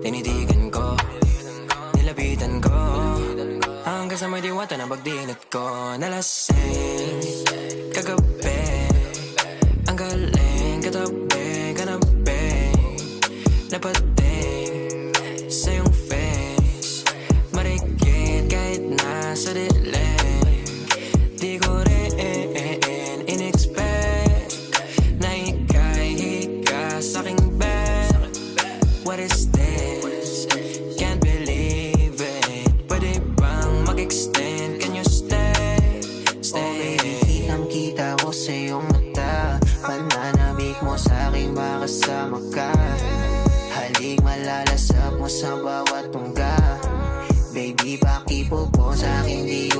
Tinitigan ko, nilapitan ko, hanggang sa may diwata na pagdinat ko. Nalasing kagabi, ang galing katabi, kanabi, napating sa iyong face, marikit kahit nasa dilim. Di ko rin in-expect na ika'y hika sa'king bed. What is this? Can't believe it. Pwede bang mag-extend? Can you stay? Stay. Oh baby, kitang-kita ko sa iyong mata. Pananabik mo sa'king makasama ka. Halik malalasap mo sa bawat tungga. Baby, pakipo po sa'king di